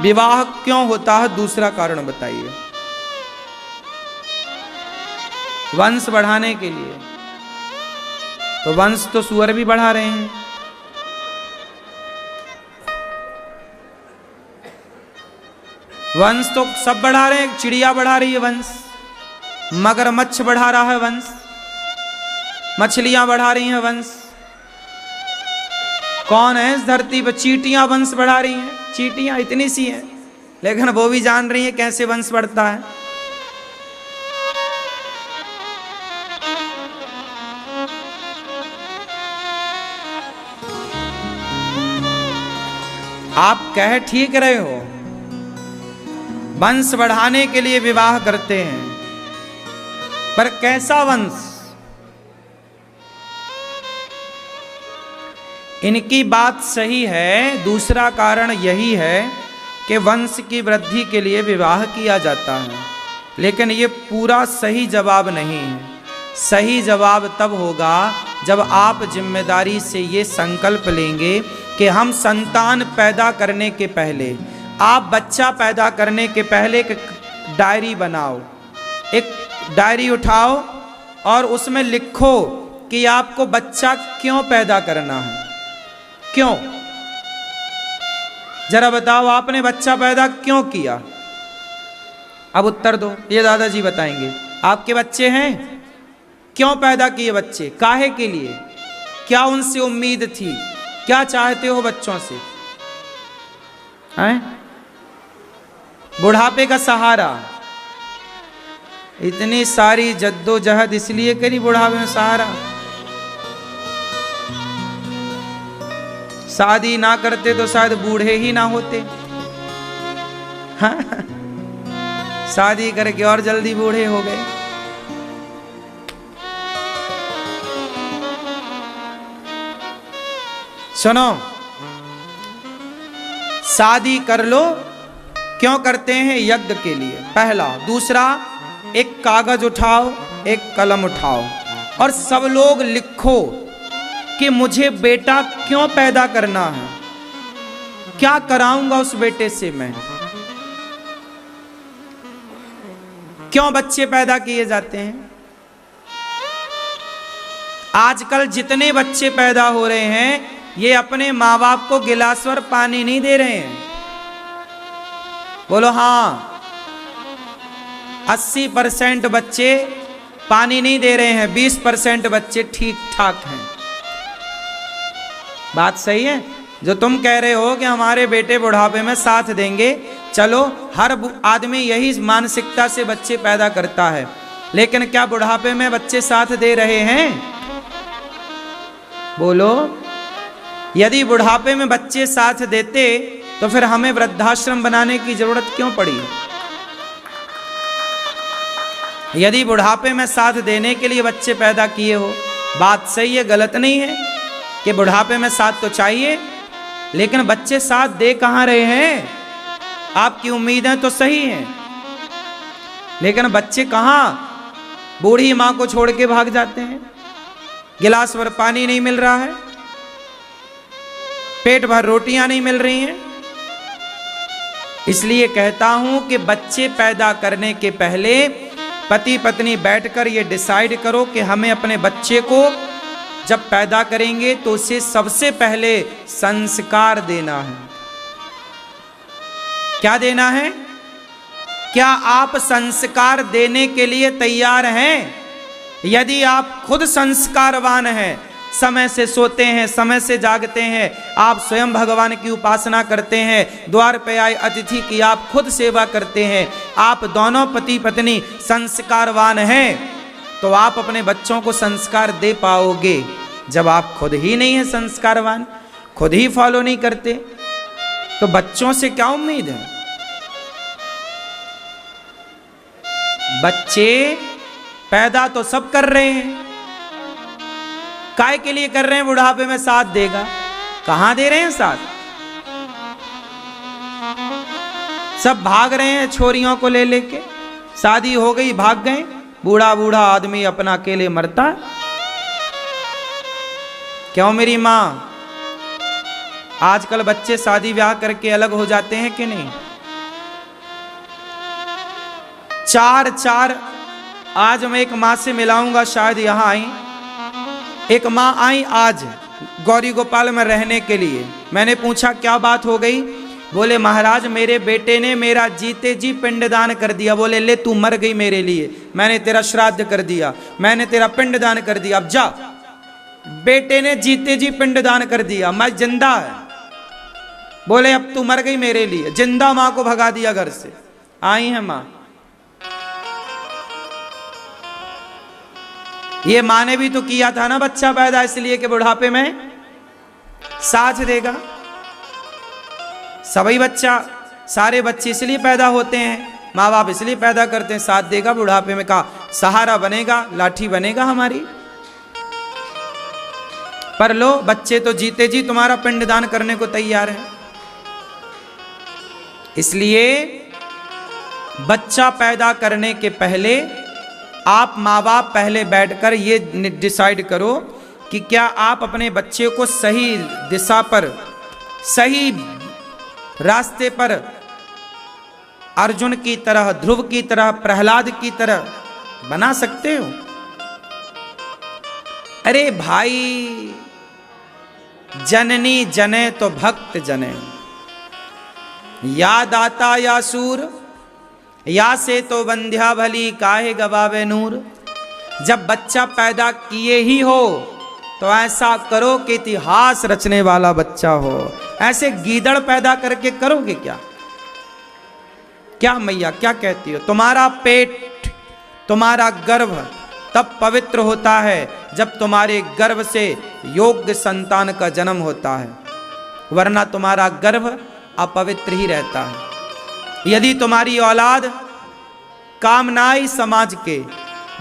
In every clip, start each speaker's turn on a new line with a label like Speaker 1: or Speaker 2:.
Speaker 1: विवाह क्यों होता है, दूसरा कारण बताइए। वंश बढ़ाने के लिए। तो वंश तो सुअर भी बढ़ा रहे हैं। वंश तो सब बढ़ा रहे हैं, चिड़िया बढ़ा रही है वंश, मगरमच्छ बढ़ा रहा है वंश, मछलियां बढ़ा रही हैं वंश। कौन है इस धरती पर? चींटियां वंश बढ़ा रही हैं। चींटियां इतनी सी हैं, लेकिन वो भी जान रही हैं कैसे वंश बढ़ता है। आप कह ठीक रहे हो, वंश बढ़ाने के लिए विवाह करते हैं, पर कैसा वंश? इनकी बात सही है। दूसरा कारण यही है कि वंश की वृद्धि के लिए विवाह किया जाता है, लेकिन ये पूरा सही जवाब नहीं है। सही जवाब तब होगा जब आप जिम्मेदारी से ये संकल्प लेंगे कि हम संतान पैदा करने के पहले, आप बच्चा पैदा करने के पहले एक डायरी बनाओ, एक डायरी उठाओ और उसमें लिखो कि आपको बच्चा क्यों पैदा करना है। क्यों? जरा बताओ, आपने बच्चा पैदा क्यों किया? अब उत्तर दो, ये दादाजी बताएंगे। आपके बच्चे हैं, क्यों पैदा किए बच्चे? काहे के लिए? क्या उनसे उम्मीद थी? क्या चाहते हो बच्चों से? हैं? बुढ़ापे का सहारा, इतनी सारी जद्दोजहद इसलिए करी बुढ़ापे में सहारा। शादी ना करते तो शायद बूढ़े ही ना होते। हाँ? शादी करके और जल्दी बूढ़े हो गए। सुनो, शादी कर लो, क्यों करते हैं? यज्ञ के लिए, पहला। दूसरा, एक कागज उठाओ, एक कलम उठाओ और सब लोग लिखो कि मुझे बेटा क्यों पैदा करना है, क्या कराऊंगा उस बेटे से मैं। क्यों बच्चे पैदा किए जाते हैं? आजकल जितने बच्चे पैदा हो रहे हैं, ये अपने माँ बाप को गिलास भर पानी नहीं दे रहे हैं। बोलो हाँ। 80% बच्चे पानी नहीं दे रहे हैं, 20% बच्चे ठीक ठाक हैं। बात सही है? जो तुम कह रहे हो कि हमारे बेटे बुढ़ापे में साथ देंगे, चलो, हर आदमी यही मानसिकता से बच्चे पैदा करता है, लेकिन क्या बुढ़ापे में बच्चे साथ दे रहे हैं? बोलो। यदि बुढ़ापे में बच्चे साथ देते तो फिर हमें वृद्धाश्रम बनाने की जरूरत क्यों पड़ी? यदि बुढ़ापे में साथ देने के लिए बच्चे पैदा किए हो, बात सही है, गलत नहीं है कि बुढ़ापे में साथ तो चाहिए, लेकिन बच्चे साथ दे कहां रहे हैं? आपकी उम्मीदें तो सही हैं, लेकिन बच्चे कहां? बूढ़ी मां को छोड़ के भाग जाते हैं, गिलास भर पानी नहीं मिल रहा है, पेट भर रोटियां नहीं मिल रही हैं। इसलिए कहता हूं कि बच्चे पैदा करने के पहले पति पत्नी बैठकर ये डिसाइड करो कि हमें अपने बच्चे को जब पैदा करेंगे तो उसे सबसे पहले संस्कार देना है। क्या देना है? क्या आप संस्कार देने के लिए तैयार हैं? यदि आप खुद संस्कारवान हैं, समय से सोते हैं, समय से जागते हैं, आप स्वयं भगवान की उपासना करते हैं, द्वार पे आए अतिथि की आप खुद सेवा करते हैं, आप दोनों पति पत्नी संस्कारवान हैं, तो आप अपने बच्चों को संस्कार दे पाओगे। जब आप खुद ही नहीं हैं संस्कारवान, खुद ही फॉलो नहीं करते, तो बच्चों से क्या उम्मीद है? बच्चे पैदा तो सब कर रहे हैं, काय के लिए कर रहे हैं? बुढ़ापे में साथ देगा। कहां दे रहे हैं साथ? सब भाग रहे हैं छोरियों को ले लेके, शादी हो गई भाग गए, बूढ़ा बूढ़ा आदमी अपना अकेले मरता है। क्यों मेरी मां? आजकल बच्चे शादी ब्याह करके अलग हो जाते हैं कि नहीं? चार चार, आज मैं एक माँ से मिलाऊंगा, शायद यहाँ आई एक माँ आई आज गौरी गोपाल में रहने के लिए। मैंने पूछा क्या बात हो गई? बोले महाराज मेरे बेटे ने मेरा जीते जी पिंडदान कर दिया। बोले ले तू मर गई मेरे लिए, मैंने तेरा श्राद्ध कर दिया, मैंने तेरा पिंडदान कर दिया, अब जा। बेटे ने जीते जी पिंडदान कर दिया, मैं जिंदा है। बोले अब तू मर गई मेरे लिए, जिंदा माँ को भगा दिया घर से। आई है माँ, ये माँ ने भी तो किया था ना बच्चा पैदा, इसलिए कि बुढ़ापे में साथ देगा। सभी बच्चा, सारे बच्चे इसलिए पैदा होते हैं, माँ बाप इसलिए पैदा करते हैं, साथ देगा बुढ़ापे में, का सहारा बनेगा, लाठी बनेगा हमारी। पर लो बच्चे तो जीते जी तुम्हारा पिंडदान करने को तैयार है। इसलिए बच्चा पैदा करने के पहले आप माँ बाप पहले बैठकर ये डिसाइड करो कि क्या आप अपने बच्चे को सही दिशा पर, सही रास्ते पर, अर्जुन की तरह, ध्रुव की तरह, प्रहलाद की तरह बना सकते हो। अरे भाई, जननी जने तो भक्त जने, या दाता या सूर, या से तो बंध्या भली काहे गवावे नूर। जब बच्चा पैदा किए ही हो तो ऐसा करो कि इतिहास रचने वाला बच्चा हो। ऐसे गीदड़ पैदा करके करोगे क्या? क्या मैया क्या कहती हो? तुम्हारा पेट, तुम्हारा गर्भ तब पवित्र होता है जब तुम्हारे गर्भ से योग्य संतान का जन्म होता है, वरना तुम्हारा गर्भ अपवित्र ही रहता है। यदि तुम्हारी औलाद कामनाई समाज के,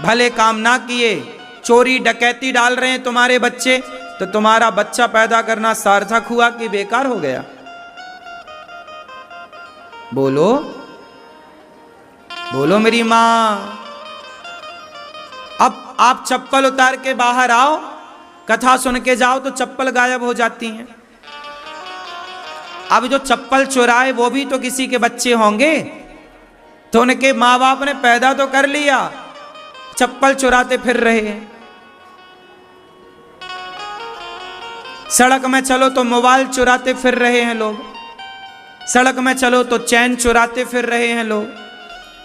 Speaker 1: भले काम ना किए, चोरी डकैती डाल रहे हैं तुम्हारे बच्चे, तो तुम्हारा बच्चा पैदा करना सार्थक हुआ कि बेकार हो गया? बोलो बोलो मेरी मां। अब आप चप्पल उतार के बाहर आओ, कथा सुन के जाओ तो चप्पल गायब हो जाती हैं। अब जो चप्पल चुराए वो भी तो किसी के बच्चे होंगे, तो उनके माँ बाप ने पैदा तो कर लिया, चप्पल चुराते फिर रहे हैं। सड़क में चलो तो मोबाइल चुराते फिर रहे हैं लोग, सड़क में चलो तो चैन चुराते फिर रहे हैं लोग,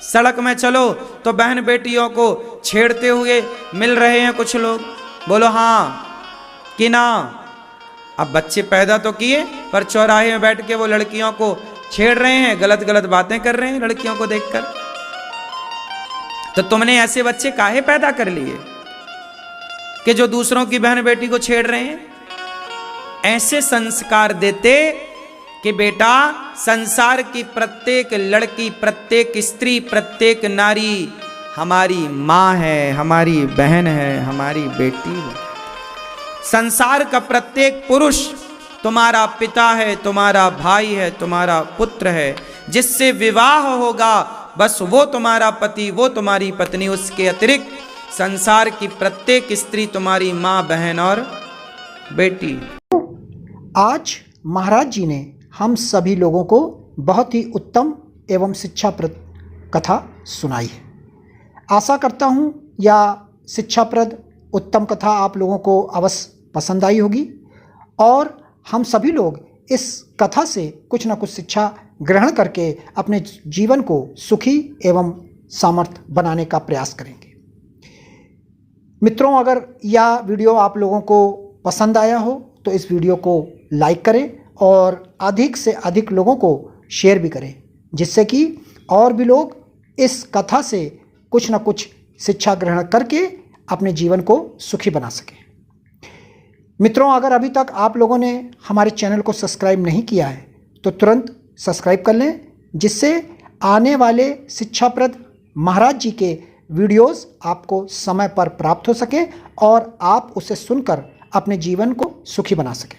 Speaker 1: सड़क में चलो तो बहन बेटियों को छेड़ते हुए मिल रहे हैं कुछ लोग। बोलो हाँ कि ना? अब बच्चे पैदा तो किए, पर चौराहे में बैठ के वो लड़कियों को छेड़ रहे हैं, गलत गलत बातें कर रहे हैं लड़कियों को देखकर। तो तुमने ऐसे बच्चे काहे पैदा कर लिए कि जो दूसरों की बहन बेटी को छेड़ रहे हैं? ऐसे संस्कार देते कि बेटा, संसार की प्रत्येक लड़की, प्रत्येक स्त्री, प्रत्येक नारी हमारी माँ है, हमारी बहन है, हमारी बेटी है। संसार का प्रत्येक पुरुष तुम्हारा पिता है, तुम्हारा भाई है, तुम्हारा पुत्र है। जिससे विवाह होगा बस वो तुम्हारा पति, वो तुम्हारी पत्नी। उसके अतिरिक्त संसार की प्रत्येक स्त्री तुम्हारी माँ, बहन और बेटी।
Speaker 2: आज महाराज जी ने हम सभी लोगों को बहुत ही उत्तम एवं शिक्षाप्रद कथा सुनाई है। आशा करता हूँ यह शिक्षाप्रद उत्तम कथा आप लोगों को अवश्य पसंद आई होगी और हम सभी लोग इस कथा से कुछ न कुछ शिक्षा ग्रहण करके अपने जीवन को सुखी एवं सामर्थ बनाने का प्रयास करेंगे। मित्रों, अगर यह वीडियो आप लोगों को पसंद आया हो तो इस वीडियो को लाइक करें और अधिक से अधिक लोगों को शेयर भी करें, जिससे कि और भी लोग इस कथा से कुछ न कुछ शिक्षा ग्रहण करके अपने जीवन को सुखी बना सकें। मित्रों, अगर अभी तक आप लोगों ने हमारे चैनल को सब्सक्राइब नहीं किया है तो तुरंत सब्सक्राइब कर लें, जिससे आने वाले शिक्षाप्रद महाराज जी के वीडियोस आपको समय पर प्राप्त हो सकें और आप उसे सुनकर अपने जीवन को सुखी बना सकें।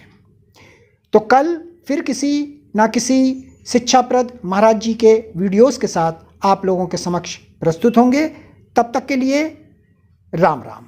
Speaker 2: तो कल फिर किसी ना किसी शिक्षाप्रद महाराज जी के वीडियोस के साथ आप लोगों के समक्ष प्रस्तुत होंगे। तब तक के लिए राम राम।